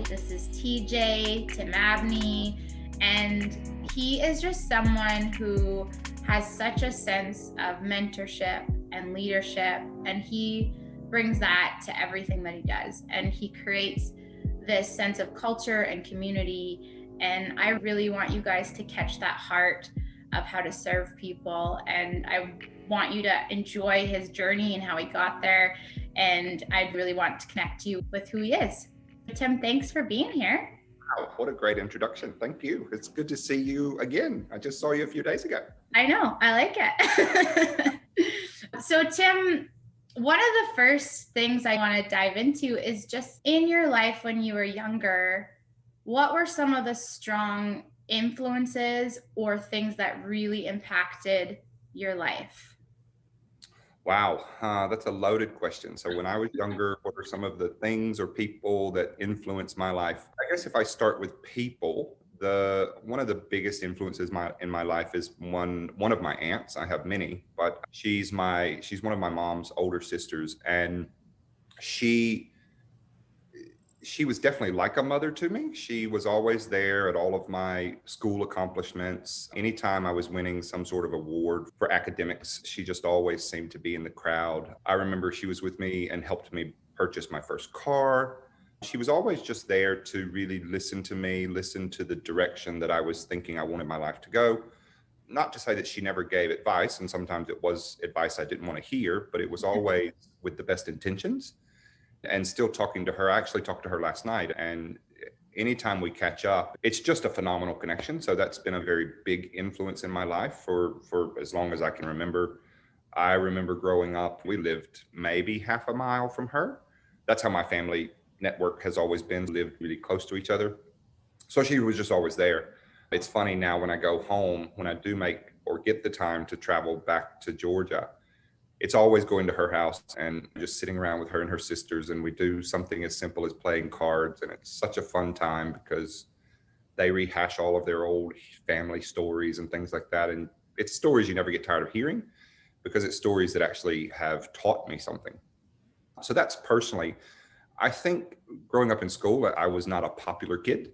This is TJ, Tim Abney, and he is just someone who has such a sense of mentorship and leadership, and he brings that to everything that he does. And he creates this sense of culture and community. And I really want you guys to catch that heart of how to serve people. And I want you to enjoy his journey and how he got there. And I really want to connect you with who he is. Tim, thanks for being here. Wow, what a great introduction. Thank you. It's good to see you again. I just saw you a few days ago. I know, I like it. So Tim, one of the first things I want to dive into is just in your life when you were younger, what were some of the strong influences or things that really impacted your life? Wow, that's a loaded question. So when I was younger, what are some of the things or people that influenced my life? I guess if I start with people, one of the biggest influences in my life is one of my aunts. I have many, but she's one of my mom's older sisters, and she was definitely like a mother to me. She was always there at all of my school accomplishments. Anytime I was winning some sort of award for academics, she just always seemed to be in the crowd. I remember she was with me and helped me purchase my first car. She was always just there to really listen to me, listen to the direction that I was thinking I wanted my life to go. Not to say that she never gave advice, and sometimes it was advice I didn't want to hear, but it was always with the best intentions. And still talking to her, I actually talked to her last night, and anytime we catch up, it's just a phenomenal connection. So that's been a very big influence in my life for as long as I can remember. I remember growing up, we lived maybe half a mile from her. That's how my family network has always been, lived really close to each other. So she was just always there. It's funny now when I go home, when I do make or get the time to travel back to Georgia, it's always going to her house and just sitting around with her and her sisters. And we do something as simple as playing cards. And it's such a fun time because they rehash all of their old family stories and things like that. And it's stories you never get tired of hearing because it's stories that actually have taught me something. So that's personally, I think growing up in school, I was not a popular kid.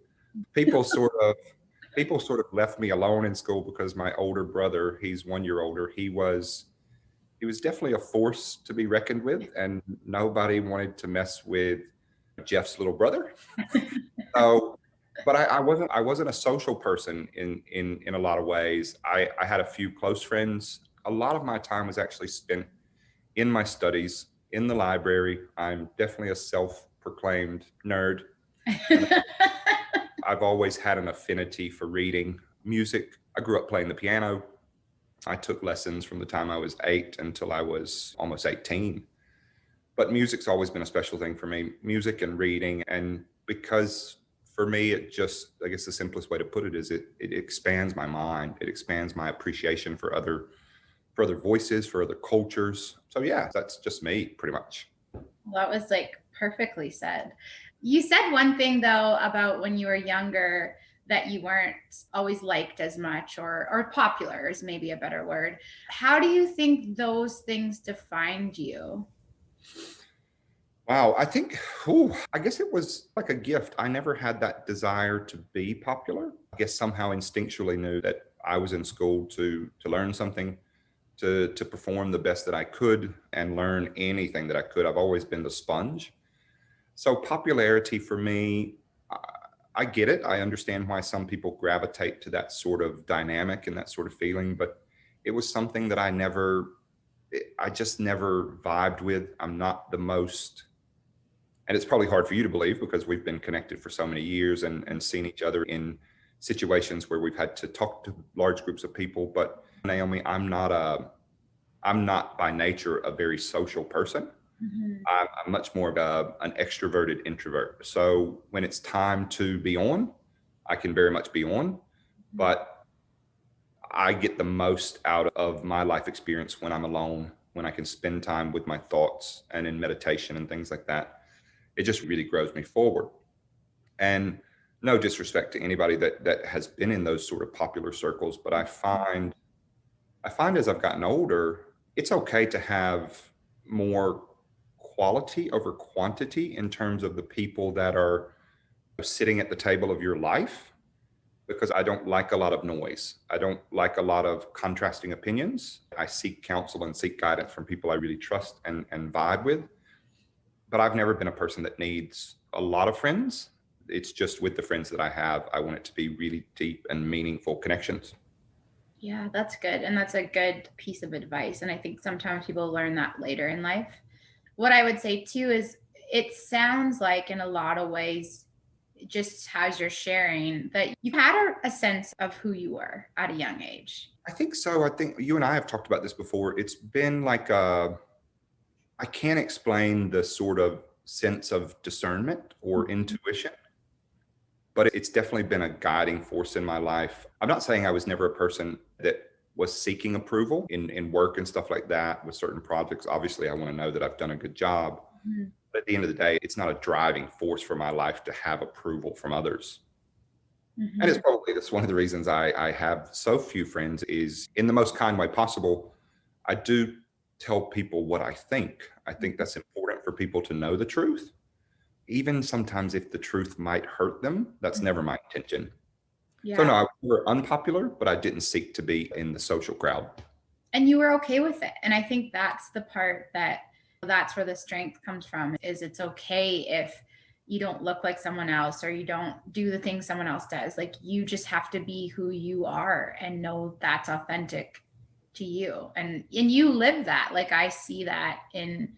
People sort of left me alone in school because my older brother, he's 1 year older, he was definitely a force to be reckoned with, and nobody wanted to mess with Jeff's little brother. So, but I wasn't a social person in a lot of ways. I had a few close friends. A lot of my time was actually spent in my studies, in the library. I'm definitely a self-proclaimed nerd. I've always had an affinity for reading, music. I grew up playing the piano. I took lessons from the time I was 8 until I was almost 18. But music's always been a special thing for me, music and reading. And because for me, it just, I guess the simplest way to put it is it expands my mind. It expands my appreciation for other voices, for other cultures. So yeah, that's just me pretty much. That was like perfectly said. You said one thing though about when you were younger that you weren't always liked as much or popular is maybe a better word. How do you think those things defined you? Wow, I think, I guess it was like a gift. I never had that desire to be popular. I guess somehow instinctually knew that I was in school to learn something, to perform the best that I could and learn anything that I could. I've always been the sponge. So popularity for me, I get it. I understand why some people gravitate to that sort of dynamic and that sort of feeling, but it was something that I just never vibed with. I'm not the most, and it's probably hard for you to believe because we've been connected for so many years and seen each other in situations where we've had to talk to large groups of people. But Naomi, I'm not by nature a very social person. Mm-hmm. I'm much more of an extroverted introvert. So when it's time to be on, I can very much be on, but I get the most out of my life experience when I'm alone, when I can spend time with my thoughts and in meditation and things like that. It just really grows me forward. And no disrespect to anybody that has been in those sort of popular circles, but I find as I've gotten older, it's okay to have more quality over quantity in terms of the people that are sitting at the table of your life because I don't like a lot of noise. I don't like a lot of contrasting opinions. I seek counsel and seek guidance from people I really trust and vibe with. But I've never been a person that needs a lot of friends. It's just with the friends that I have, I want it to be really deep and meaningful connections. Yeah, that's good. And that's a good piece of advice. And I think sometimes people learn that later in life. What I would say too is it sounds like in a lot of ways, just as you're sharing, that you had a sense of who you were at a young age. I think so. I think you and I have talked about this before. It's been like I can't explain the sort of sense of discernment or intuition, but it's definitely been a guiding force in my life. I'm not saying I was never a person that was seeking approval in work and stuff like that with certain projects. Obviously, I want to know that I've done a good job. Mhm. But at the end of the day, it's not a driving force for my life to have approval from others. And it's Mhm. probably that's one of the reasons I have so few friends is in the most kind way possible. I do tell people what I think. I think that's important for people to know the truth. Even sometimes if the truth might hurt them, that's never my intention. So no, Yeah. I was never unpopular, but I didn't seek to be in the social crowd. And you were okay with it. And I think that's the part that's where the strength comes from, is it's okay if you don't look like someone else or you don't do the things someone else does. Like, you just have to be who you are and know that's authentic to you. And you live that. Like, I see that in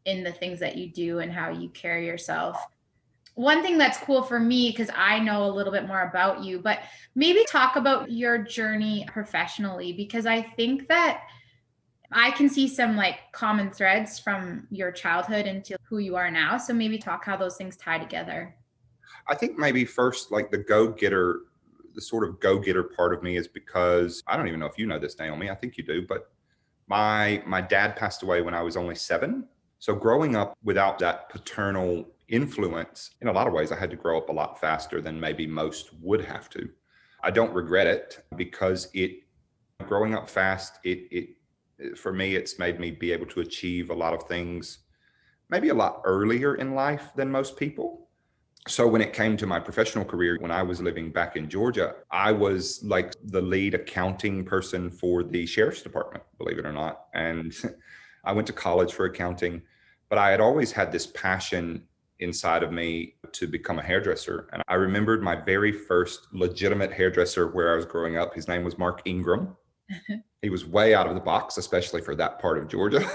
the things that you do and how you carry yourself. One thing that's cool for me, because I know a little bit more about you, but maybe talk about your journey professionally, because I think that I can see some like common threads from your childhood into who you are now. So maybe talk how those things tie together. I think maybe first, like the sort of go getter part of me is because I don't even know if you know this, Naomi. I think you do, but my dad passed away when I was only 7. So growing up without that paternal influence, in a lot of ways, I had to grow up a lot faster than maybe most would have to. I don't regret it because growing up fast, it for me, it's made me be able to achieve a lot of things maybe a lot earlier in life than most people. So when it came to my professional career, when I was living back in Georgia, I was like the lead accounting person for the sheriff's department, believe it or not. And I went to college for accounting, but I had always had this passion inside of me to become a hairdresser. And I remembered my very first legitimate hairdresser where I was growing up. His name was Mark Ingram. He was way out of the box, especially for that part of Georgia.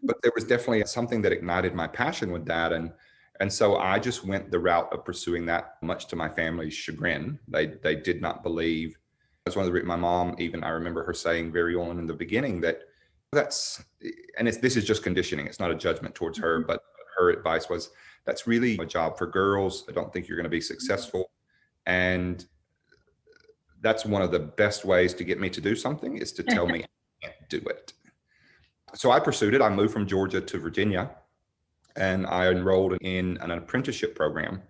But there was definitely something that ignited my passion with that. And so I just went the route of pursuing that, much to my family's chagrin. They did not believe. That's one of the my mom, even I remember her saying very on in the beginning that that's this is just conditioning. It's not a judgment towards her, but her advice was that's really a job for girls. I don't think you're going to be successful. And that's one of the best ways to get me to do something is to tell me I can't do it. So I pursued it. I moved from Georgia to Virginia and I enrolled in an apprenticeship program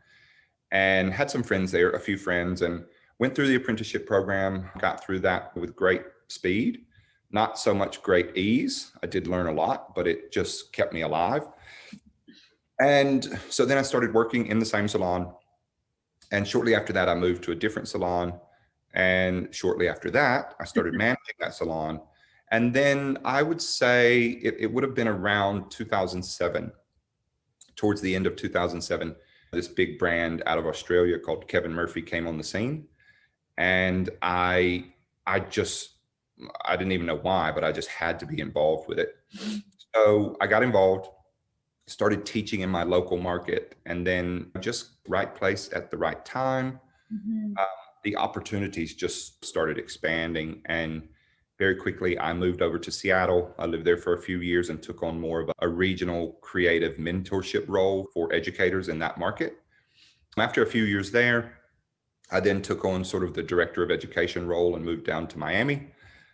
and had some friends there, a few friends, and went through the apprenticeship program, got through that with great speed, not so much great ease. I did learn a lot, but it just kept me alive. And so then I started working in the same salon. And shortly after that, I moved to a different salon. And shortly after that, I started managing that salon. And then I would say it would have been around 2007, towards the end of 2007, this big brand out of Australia called Kevin Murphy came on the scene. And I just, I didn't even know why, but I just had to be involved with it. So I got involved, started teaching in my local market, and then just right place at the right time. Mhm. The opportunities just started expanding. And very quickly, I moved over to Seattle. I lived there for a few years and took on more of a regional creative mentorship role for educators in that market. After a few years there, I then took on sort of the director of education role and moved down to Miami,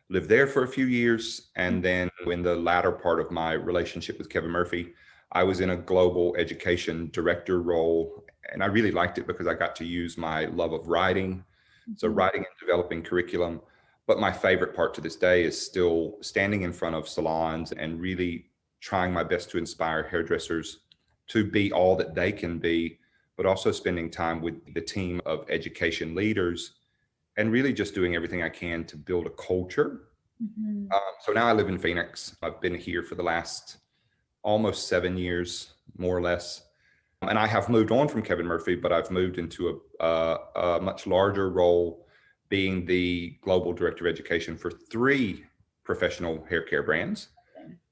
lived there for a few years. And then in the latter part of my relationship with Kevin Murphy, I was in a global education director role. And I really liked it because I got to use my love of writing. So writing and developing curriculum. But my favorite part to this day is still standing in front of salons and really trying my best to inspire hairdressers to be all that they can be but also spending time with the team of education leaders and really just doing everything I can to build a culture. Mm-hmm. So now I live in Phoenix. I've been here for the last almost 7 years, more or less. And I have moved on from Kevin Murphy, but I've moved into a much larger role, being the global director of education for 3 professional hair care brands,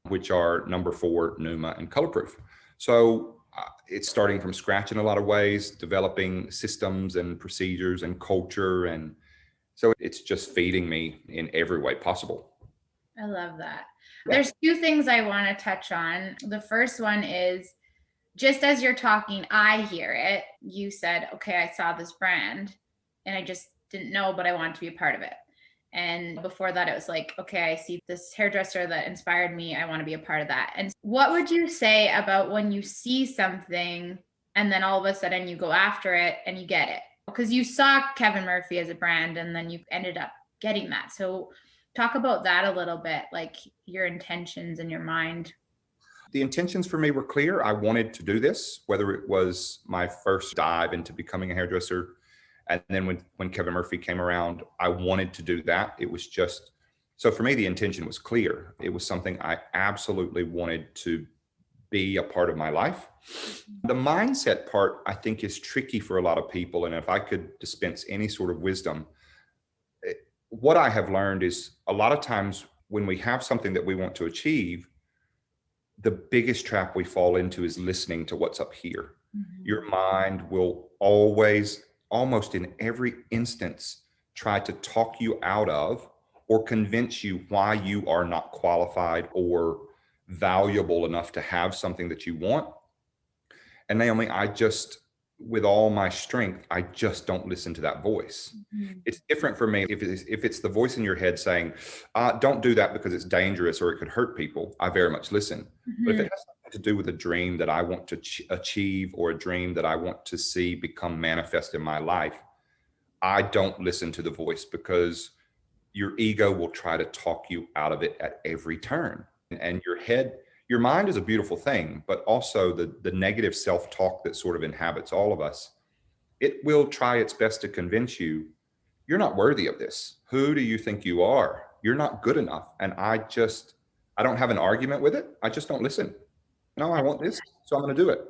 which are Number 4, Numa, and Colorproof. So it's starting from scratch in a lot of ways, developing systems and procedures and culture. And so it's just feeding me in every way possible. I love that. Yeah. There's 2 things I want to touch on. The first one is, just as you're talking, I hear it. You said, okay, I saw this brand and I just didn't know, but I wanted to be a part of it. And before that, it was like, okay, I see this hairdresser that inspired me. I want to be a part of that. And what would you say about when you see something and then all of a sudden you go after it and you get it? Because you saw Kevin Murphy as a brand and then you ended up getting that. So talk about that a little bit, like your intentions in your mind. The intentions for me were clear. I wanted to do this, whether it was my first dive into becoming a hairdresser. And then when Kevin Murphy came around, I wanted to do that. It was just, so for me, the intention was clear. It was something I absolutely wanted to be a part of my life. The mindset part, I think, is tricky for a lot of people. And if I could dispense any sort of wisdom, what I have learned is a lot of times when we have something that we want to achieve, the biggest trap we fall into is listening to what's up here. Mm-hmm. Your mind will always, almost in every instance, try to talk you out of or convince you why you are not qualified or valuable enough to have something that you want. And Naomi, with all my strength, I just don't listen to that voice. Mm-hmm. It's different for me if it's the voice in your head saying, don't do that because it's dangerous or it could hurt people. I very much listen. Mm-hmm. But if it has something to do with a dream that I want to achieve or a dream that I want to see become manifest in my life, I don't listen to the voice, because your ego will try to talk you out of it at every turn. And your mind is a beautiful thing, but also the negative self-talk that sort of inhabits all of us, it will try its best to convince you, you're not worthy of this. Who do you think you are? You're not good enough. And I don't have an argument with it. I just don't listen. No, I want this, so I'm going to do it.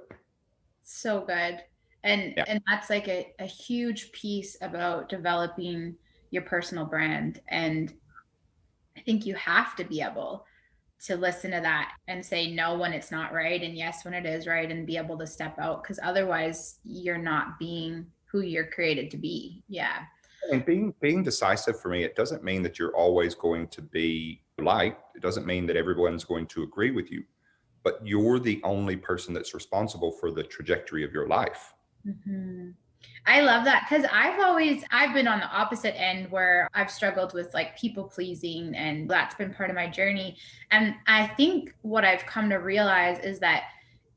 So good. And that's like a huge piece about developing your personal brand. And I think you have to be able to listen to that and say no when it's not right and yes when it is right, and be able to step out, because otherwise you're not being who you're created to be. Yeah. And being decisive for me, it doesn't mean that you're always going to be liked. It doesn't mean that everyone's going to agree with you, but you're the only person that's responsible for the trajectory of your life. Mm-hmm. I love that, because I've been on the opposite end where I've struggled with like people pleasing, and that's been part of my journey. And I think what I've come to realize is that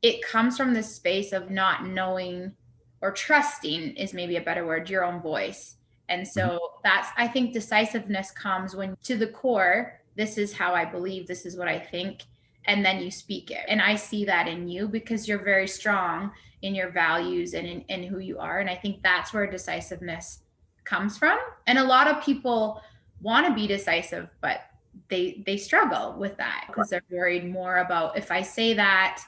it comes from this space of not knowing, or trusting is maybe a better word, your own voice. And so that's, I think decisiveness comes when to the core, this is how I believe, this is what I think, and then you speak it. And I see that in you because you're very strong in your values and in who you are. And I think that's where decisiveness comes from. And a lot of people want to be decisive, but they struggle with that because they're worried more about, if I say that,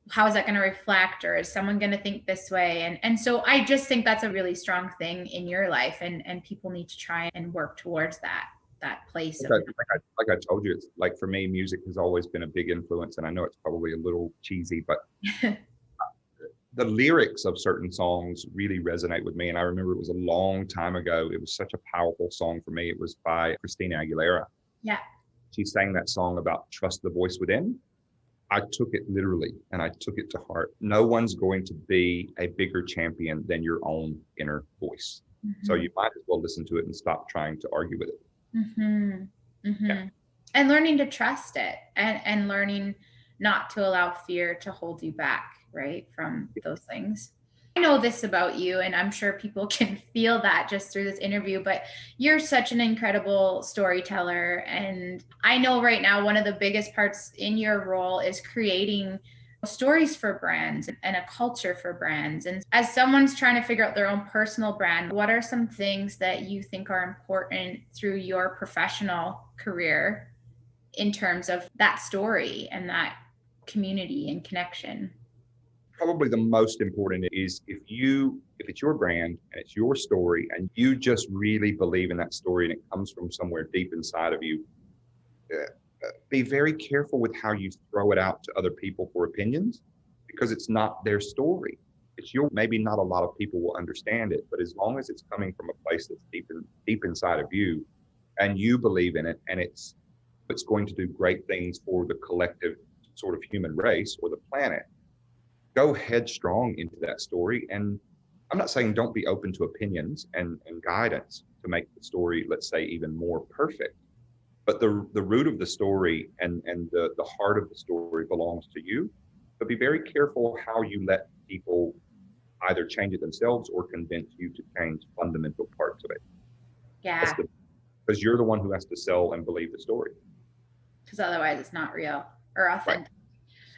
how is that going to reflect, or is someone going to think this way? And so I just think that's a really strong thing in your life, and people need to try and work towards that place. Like I told you, it's like, for me, music has always been a big influence, and I know it's probably a little cheesy, but the lyrics of certain songs really resonate with me. And I remember it was a long time ago. It was such a powerful song for me. It was by Christina Aguilera. Yeah. She sang that song about trust the voice within. I took it literally and I took it to heart. No one's going to be a bigger champion than your own inner voice. Mm-hmm. So you might as well listen to it and stop trying to argue with it. Mm-hmm. Mm-hmm. Yeah. And learning to trust it, and learning not to allow fear to hold you back, right, from those things. I know this about you, and I'm sure people can feel that just through this interview, but you're such an incredible storyteller. And I know right now one of the biggest parts in your role is creating stories for brands and a culture for brands. And as someone's trying to figure out their own personal brand, what are some things that you think are important through your professional career in terms of that story and that community and connection? Probably the most important is if it's your brand and it's your story and you just really believe in that story and it comes from somewhere deep inside of you, be very careful with how you throw it out to other people for opinions, because it's not their story. It's your, maybe not a lot of people will understand it, but as long as it's coming from a place that's deep inside of you and you believe in it, and it's going to do great things for the collective sort of human race or the planet, go headstrong into that story. And I'm not saying don't be open to opinions and guidance to make the story, let's say, even more perfect. But the root of the story and the heart of the story belongs to you. But be very careful how you let people either change it themselves or convince you to change fundamental parts of it. Yeah. Because you're the one who has to sell and believe the story. Because otherwise it's not real or authentic.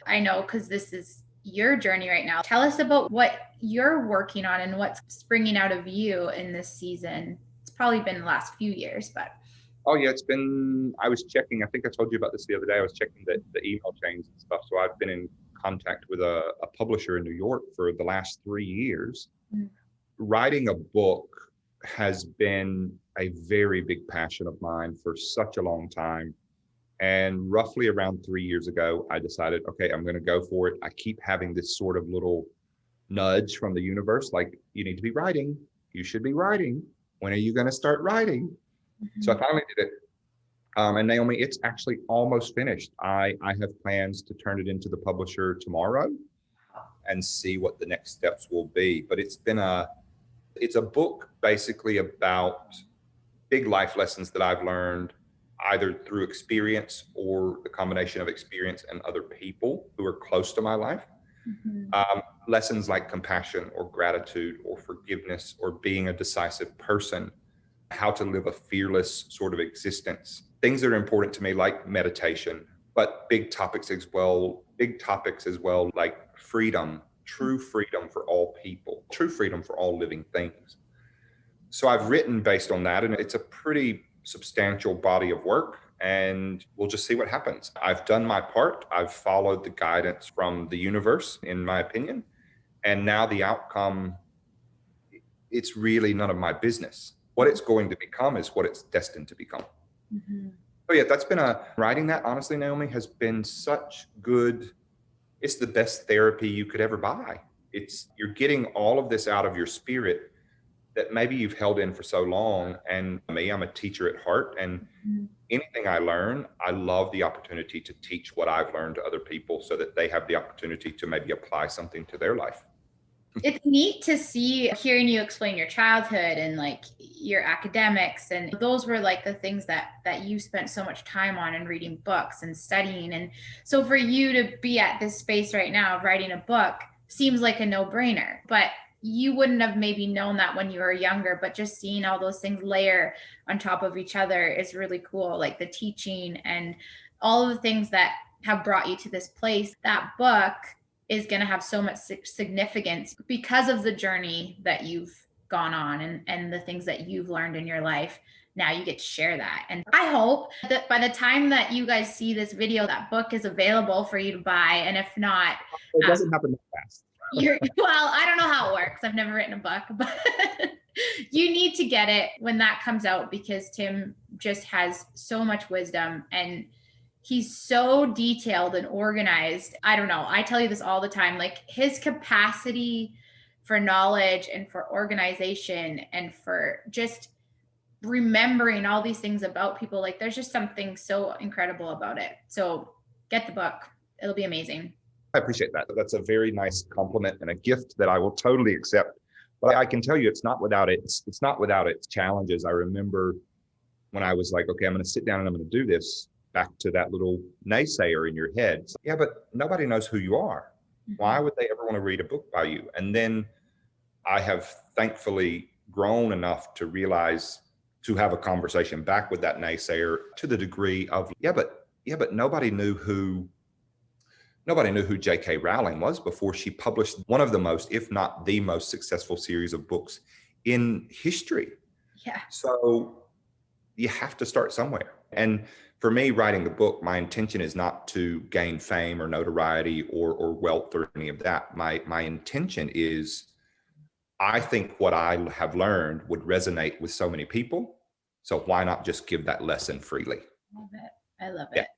Right. I know, because this is your journey right now. Tell us about what you're working on and what's springing out of you in this season. It's probably been the last few years, but. Oh yeah, it's been, I was checking, I think I told you about this the other day. I was checking the email chains and stuff. So I've been in contact with a publisher in New York for the last 3 years. Mm. Writing a book has been a very big passion of mine for such a long time. And roughly around 3 years ago, I decided, okay, I'm going to go for it. I keep having this sort of little nudge from the universe, like, you need to be writing. You should be writing. When are you going to start writing? Mm-hmm. So I finally did it. And Naomi, it's actually almost finished. I have plans to turn it into the publisher tomorrow and see what the next steps will be. But it's a book basically about big life lessons that I've learned either through experience or the combination of experience and other people who are close to my life. Mm-hmm. Lessons like compassion or gratitude or forgiveness or being a decisive person, how to live a fearless sort of existence, things that are important to me like meditation, but big topics as well, like freedom, true freedom for all people, true freedom for all living things. So I've written based on that, and it's a pretty substantial body of work, and we'll just see what happens. I've done my part. I've followed the guidance from the universe, in my opinion, and now the outcome, it's really none of my business. What it's going to become is what it's destined to become. Mm-hmm. So yeah, that's been writing that, honestly, Naomi, has been such good. It's the best therapy you could ever buy. You're getting all of this out of your spirit that maybe you've held in for so long. And me, I'm a teacher at heart, and mm-hmm. anything I learn, I love the opportunity to teach what I've learned to other people so that they have the opportunity to maybe apply something to their life. It's neat to see, hearing you explain your childhood and like your academics, and those were like the things that you spent so much time on and reading books and studying. And so for you to be at this space right now of writing a book seems like a no-brainer, but you wouldn't have maybe known that when you were younger, but just seeing all those things layer on top of each other is really cool. Like the teaching and all of the things that have brought you to this place. That book is going to have so much significance because of the journey that you've gone on and the things that you've learned in your life. Now you get to share that. And I hope that by the time that you guys see this video, that book is available for you to buy. And if not, it doesn't happen that fast. Well, I don't know how it works. I've never written a book, but you need to get it when that comes out, because Tim just has so much wisdom and he's so detailed and organized. I don't know. I tell you this all the time, like his capacity for knowledge and for organization and for just remembering all these things about people. Like there's just something so incredible about it. So get the book. It'll be amazing. I appreciate that. That's a very nice compliment and a gift that I will totally accept. But I can tell you, it's not without its challenges. I remember when I was like, okay, I'm going to sit down and I'm going to do this, back to that little naysayer in your head. It's like, yeah, but nobody knows who you are. Mm-hmm. Why would they ever want to read a book by you? And then I have thankfully grown enough to realize, to have a conversation back with that naysayer to the degree of, yeah, but nobody knew who Nobody knew who J.K. Rowling was before she published one of the most, if not the most successful series of books in history. Yeah. So you have to start somewhere. And for me, writing the book, my intention is not to gain fame or notoriety or wealth or any of that. My intention is, I think what I have learned would resonate with so many people. So why not just give that lesson freely? Love it. I love Yeah. it.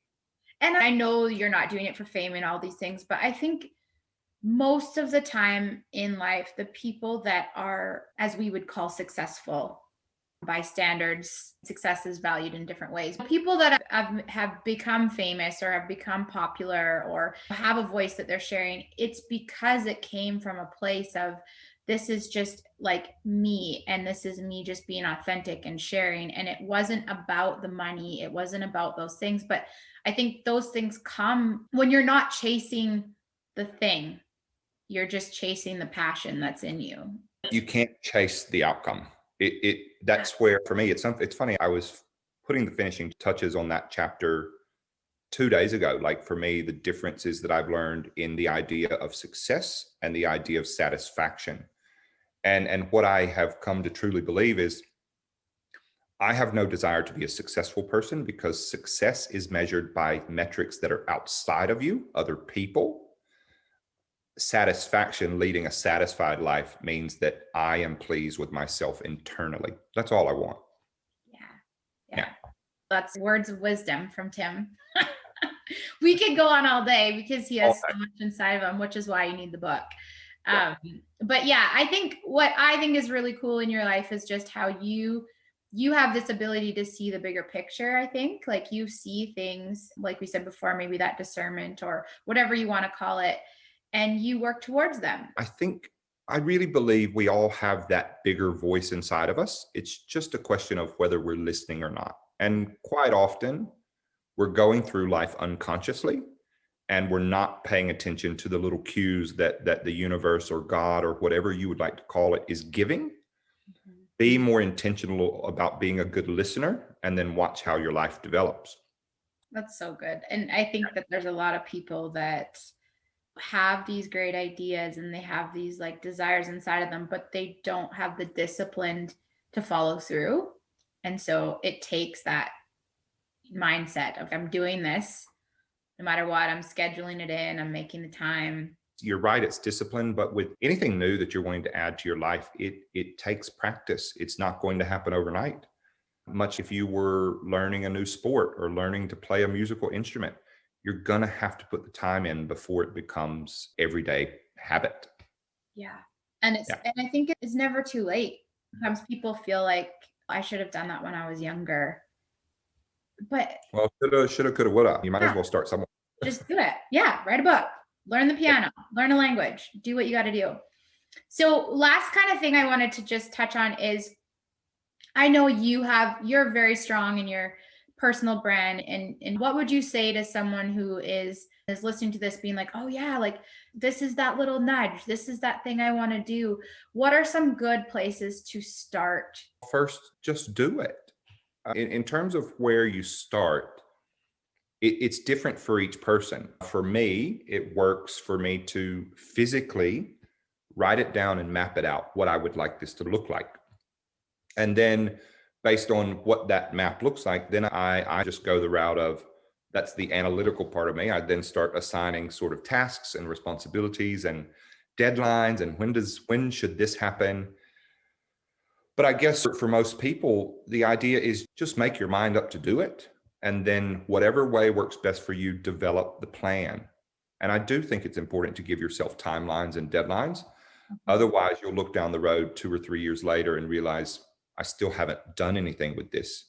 And I know you're not doing it for fame and all these things, but I think most of the time in life, the people that are, as we would call, successful by standards, success is valued in different ways. People that have become famous or have become popular or have a voice that they're sharing, it's because it came from a place of, this is just like me, and this is me just being authentic and sharing. And it wasn't about the money, it wasn't about those things. But I think those things come when you're not chasing the thing, you're just chasing the passion that's in you. You can't chase the outcome. That's where, for me, it's funny. I was putting the finishing touches on that chapter 2 days ago. Like, for me, the differences that I've learned in the idea of success and the idea of satisfaction. And what I have come to truly believe is, I have no desire to be a successful person, because success is measured by metrics that are outside of you, other people. Satisfaction, leading a satisfied life, means that I am pleased with myself internally. That's all I want. Yeah. That's words of wisdom from Tim. We could go on all day because he has so much inside of him, which is why you need the book. But yeah, I think what I think is really cool in your life is just how you have this ability to see the bigger picture. I think, like, you see things, like we said before, maybe that discernment or whatever you want to call it, and you work towards them. I really believe we all have that bigger voice inside of us. It's just a question of whether we're listening or not. And quite often, we're going through life unconsciously, and we're not paying attention to the little cues that the universe or God or whatever you would like to call it is giving. Mm-hmm. Be more intentional about being a good listener, and then watch how your life develops. That's so good. And I think that there's a lot of people that have these great ideas and they have these like desires inside of them, but they don't have the discipline to follow through. And so it takes that mindset of, I'm doing this no matter what, I'm scheduling it in, I'm making the time. You're right, it's discipline, but with anything new that you're wanting to add to your life, it takes practice. It's not going to happen overnight. Much if you were learning a new sport or learning to play a musical instrument, you're going to have to put the time in before it becomes everyday habit. Yeah. And I think it's never too late. Sometimes people feel like, I should have done that when I was younger. But shoulda, coulda, woulda. You might as well start somewhere. Just do it. Yeah. Write a book, learn the piano, learn a language, do what you got to do. So last kind of thing I wanted to just touch on is, I know you're very strong in your personal brand, and what would you say to someone who is listening to this being like, oh yeah, like this is that little nudge, this is that thing I want to do? What are some good places to start? First, just do it. In terms of where you start, it's different for each person. For me, it works for me to physically write it down and map it out, what I would like this to look like. And then based on what that map looks like, then I just go the route of, that's the analytical part of me. I then start assigning sort of tasks and responsibilities and deadlines, and when should this happen? But I guess for most people, the idea is just make your mind up to do it. And then whatever way works best for you, develop the plan. And I do think it's important to give yourself timelines and deadlines. Otherwise, you'll look down the road 2 or 3 years later and realize, I still haven't done anything with this.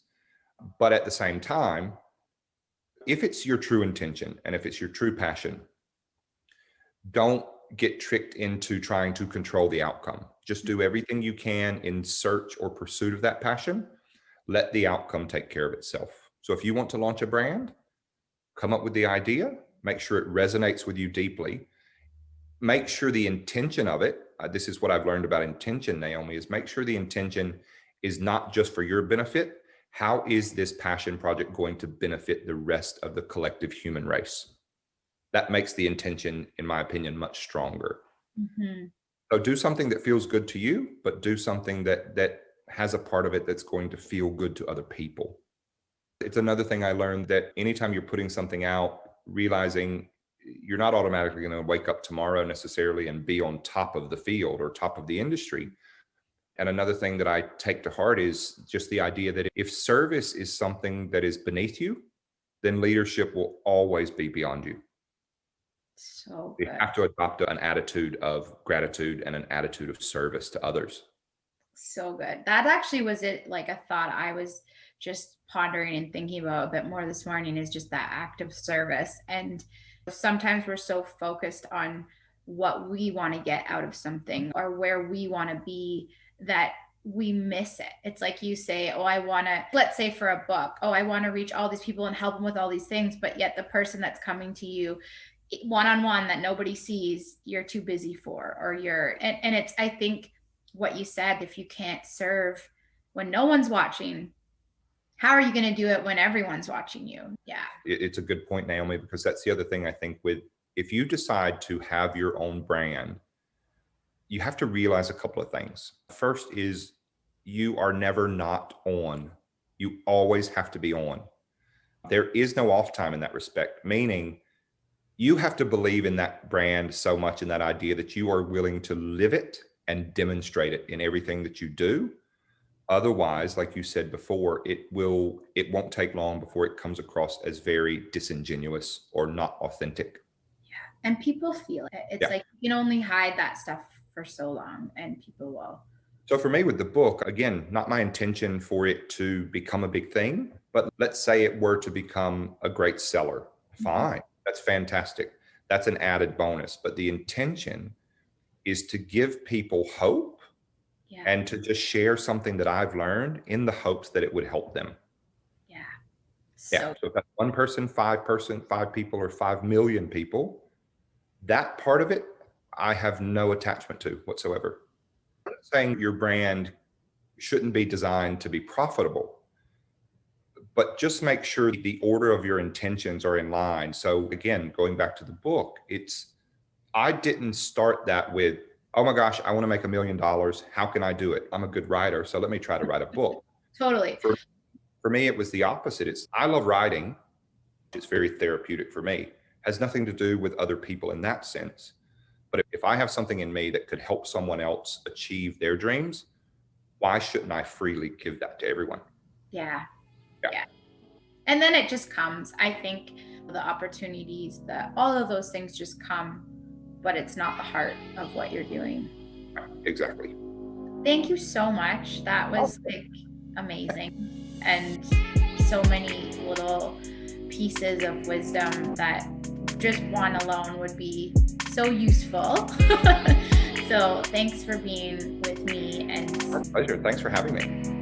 But at the same time, if it's your true intention and if it's your true passion, don't get tricked into trying to control the outcome. Just do everything you can in search or pursuit of that passion. Let the outcome take care of itself. So if you want to launch a brand, come up with the idea, make sure it resonates with you deeply. Make sure the intention of it, this is what I've learned about intention, Naomi, is make sure the intention is not just for your benefit. How is this passion project going to benefit the rest of the collective human race? that makes the intention, in my opinion, much stronger. Mhm. So do something that feels good to you, but do something that has a part of it that's going to feel good to other people. It's another thing I learned, that anytime you're putting something out, realizing you're not automatically going to wake up tomorrow necessarily and be on top of the field or top of the industry. And another thing that I take to heart is just the idea that if service is something that is beneath you, then leadership will always be beyond you. So You good. have to adopt an attitude of gratitude and an attitude of service to others. So good. That actually was it, like a thought I was just pondering and thinking about a bit more this morning, is just that act of service. And sometimes we're so focused on what we want to get out of something or where we want to be that we miss it. It's like you say, oh, I want to, let's say for a book, oh, I want to reach all these people and help them with all these things. But yet the person that's coming to you one on one that nobody sees, you're too busy for, or and it's, I think, what you said, if you can't serve when no one's watching, how are you going to do it when everyone's watching you? Yeah. It's a good point, Naomi, because that's the other thing I think with, if you decide to have your own brand, you have to realize a couple of things. First is you are never not on. You always have to be on. There is no off time in that respect, meaning you have to believe in that brand so much, in that idea, that you are willing to live it and demonstrate it in everything that you do. Otherwise, like you said before, it won't take long before it comes across as very disingenuous or not authentic. And people feel it. It's Yeah. like you can only hide that stuff for so long, and people will. So for me with the book, again, not my intention for it to become a big thing, but let's say it were to become a great seller. Fine. That's fantastic. That's an added bonus. But the intention is to give people hope, Yeah. and to just share something that I've learned in the hopes that it would help them. Yeah. Yeah. So So if that's one person, five people, or 5 million people, that part of it, I have no attachment to whatsoever. I'm not saying your brand shouldn't be designed to be profitable, but just make sure the order of your intentions are in line. So again, going back to the book, I didn't start that with, oh my gosh, I want to make $1 million. How can I do it? I'm a good writer, so let me try to write a book. totally. For me, it was the opposite. I love writing. It's very therapeutic for me. Has nothing to do with other people in that sense. But if I have something in me that could help someone else achieve their dreams, why shouldn't I freely give that to everyone? Yeah. Yeah. Yeah. And then it just comes. I think the opportunities, all of those things just come, but it's not the heart of what you're doing. Exactly. Thank you so much. That was like amazing. And so many little pieces of wisdom that just one alone would be so useful. So thanks for being with me. And My pleasure. Thanks for having me.